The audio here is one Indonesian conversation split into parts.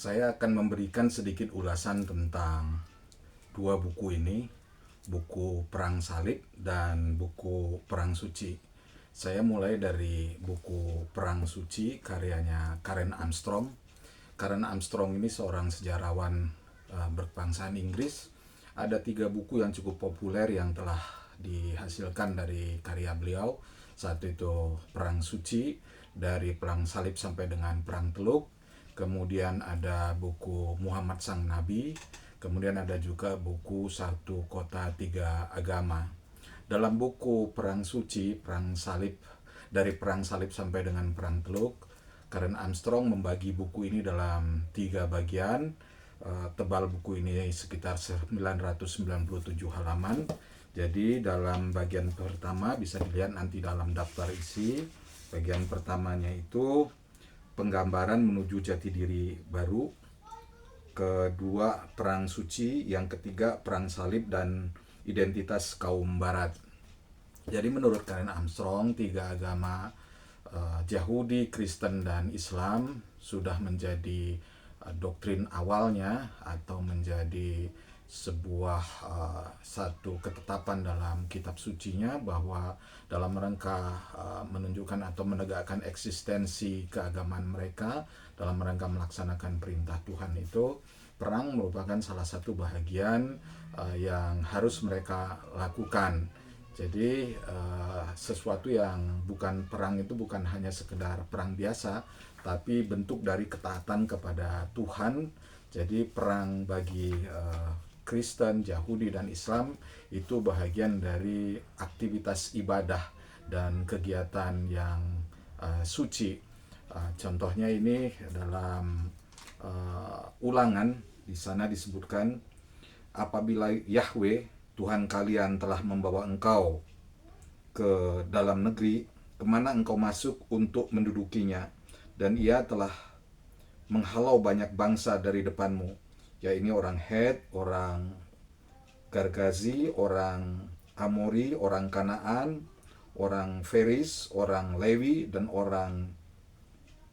Saya akan memberikan sedikit ulasan tentang dua buku ini, buku Perang Salib dan buku Perang Suci. Saya mulai dari buku Perang Suci karyanya Karen Armstrong. Karen Armstrong ini seorang sejarawan berkebangsaan Inggris. Ada 3 buku yang cukup populer yang telah dihasilkan dari karya beliau. Satu itu Perang Suci, dari Perang Salib sampai dengan Perang Teluk. Kemudian ada buku Muhammad Sang Nabi. Kemudian ada juga buku Satu Kota Tiga Agama. Dalam buku Perang Suci, Perang Salib, dari Perang Salib sampai dengan Perang Teluk, Karen Armstrong membagi buku ini dalam 3 bagian. Tebal buku ini sekitar 997 halaman. Jadi dalam bagian pertama bisa dilihat nanti dalam daftar isi. Bagian pertamanya itu penggambaran menuju jati diri baru. Kedua, Perang Suci. Yang ketiga, Perang Salib dan identitas kaum Barat. Jadi menurut Karen Armstrong, 3 agama Yahudi, Kristen, dan Islam sudah menjadi doktrin awalnya atau menjadi sebuah satu ketetapan dalam kitab sucinya, bahwa dalam rangka menunjukkan atau menegakkan eksistensi keagamaan mereka, dalam rangka melaksanakan perintah Tuhan itu, perang merupakan salah satu bahagian yang harus mereka lakukan. Jadi sesuatu yang bukan perang itu bukan hanya sekedar perang biasa, tapi bentuk dari ketaatan kepada Tuhan. Jadi perang bagi Kristen, Yahudi, dan Islam itu bahagian dari aktivitas ibadah dan kegiatan yang suci. Contohnya ini dalam Ulangan, di sana disebutkan, apabila Yahweh Tuhan kalian telah membawa engkau ke dalam negeri kemana engkau masuk untuk mendudukinya, dan ia telah menghalau banyak bangsa dari depanmu, yaitu orang Het, orang Gargazi, orang Amori, orang Kanaan, orang Feris, orang Lewi, dan orang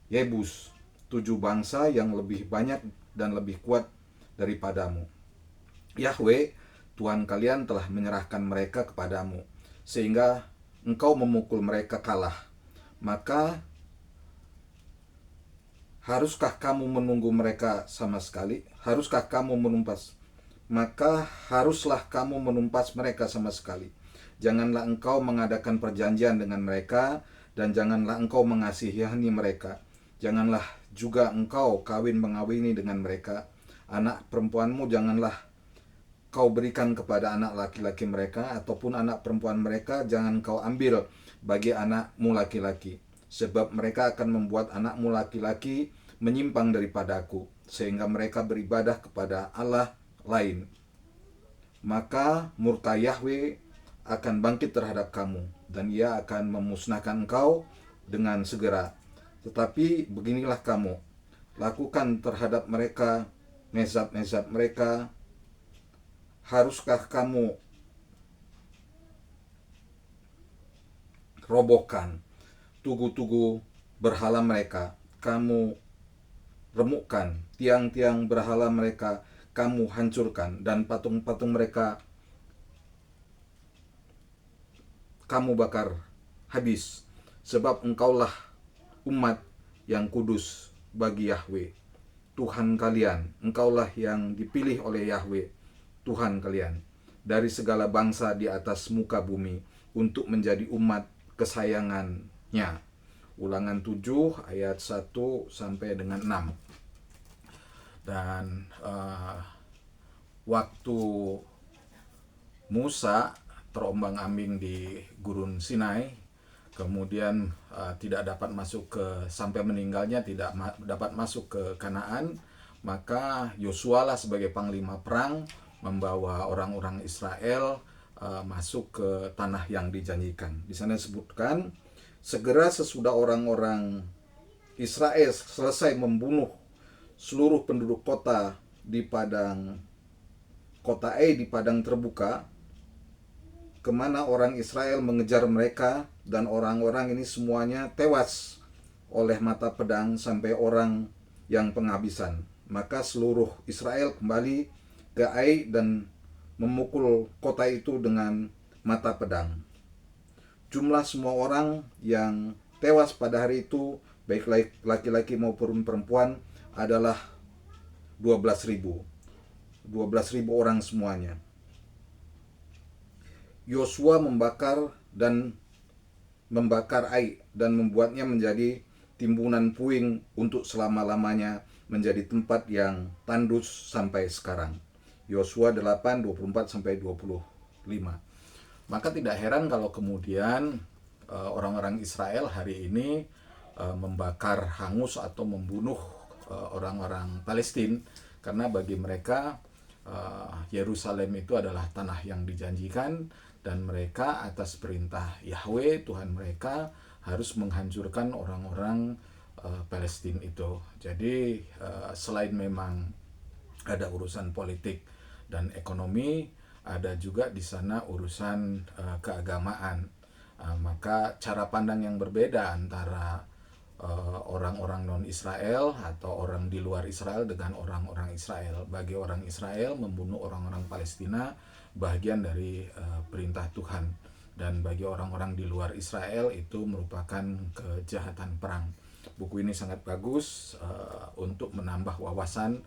Yebus, 7 bangsa yang lebih banyak dan lebih kuat daripadamu. Yahweh Tuhan kalian telah menyerahkan mereka kepadamu, sehingga engkau memukul mereka kalah. Maka haruskah kamu menunggu mereka sama sekali? Haruskah kamu menumpas? Maka haruslah kamu menumpas mereka sama sekali. Janganlah engkau mengadakan perjanjian dengan mereka, dan janganlah engkau mengasihani mereka. Janganlah juga engkau kawin mengawini dengan mereka. Anak perempuanmu janganlah kau berikan kepada anak laki-laki mereka, ataupun anak perempuan mereka jangan kau ambil bagi anakmu laki-laki, sebab mereka akan membuat anakmu laki-laki menyimpang daripadaku, sehingga mereka beribadah kepada Allah lain. Maka murka Yahweh akan bangkit terhadap kamu, dan ia akan memusnahkan engkau dengan segera. Tetapi beginilah kamu lakukan terhadap mereka, mezab-mezab mereka. Haruskah kamu robohkan tugu-tugu berhala mereka, kamu remukkan tiang-tiang berhala mereka, kamu hancurkan, dan patung-patung mereka kamu bakar habis, sebab engkaulah umat yang kudus bagi Yahweh Tuhan kalian. Engkaulah yang dipilih oleh Yahweh Tuhan kalian dari segala bangsa di atas muka bumi untuk menjadi umat kesayangannya. Ulangan 7 ayat 1 sampai dengan 6. Dan waktu Musa terombang-ambing di Gurun Sinai, kemudian tidak dapat masuk ke, sampai meninggalnya tidak dapat masuk ke Kanaan, maka Yosua lah sebagai panglima perang membawa orang-orang Israel masuk ke tanah yang dijanjikan. Di sana disebutkan, segera sesudah orang-orang Israel selesai membunuh seluruh penduduk kota di padang di padang terbuka, kemana orang Israel mengejar mereka, dan orang-orang ini semuanya tewas oleh mata pedang sampai orang yang penghabisan. maka seluruh Israel kembali ke Ai dan memukul kota itu dengan mata pedang. Jumlah semua orang yang tewas pada hari itu, baik laki-laki maupun perempuan, adalah 12.000. 12.000 orang semuanya. Yosua membakar Ai dan membuatnya menjadi timbunan puing untuk selama-lamanya, menjadi tempat yang tandus sampai sekarang. Yosua 8:24-25. Maka tidak heran kalau kemudian orang-orang Israel hari ini membakar hangus atau membunuh orang-orang Palestina, karena bagi mereka Yerusalem itu adalah tanah yang dijanjikan, dan mereka atas perintah Yahweh Tuhan mereka harus menghancurkan orang-orang Palestina itu. Jadi selain memang ada urusan politik dan ekonomi, ada juga di sana urusan keagamaan. Maka cara pandang yang berbeda antara orang-orang non-Israel atau orang di luar Israel dengan orang-orang Israel. Bagi orang Israel, membunuh orang-orang Palestina bagian dari perintah Tuhan, dan bagi orang-orang di luar Israel itu merupakan kejahatan perang. Buku ini sangat bagus untuk menambah wawasan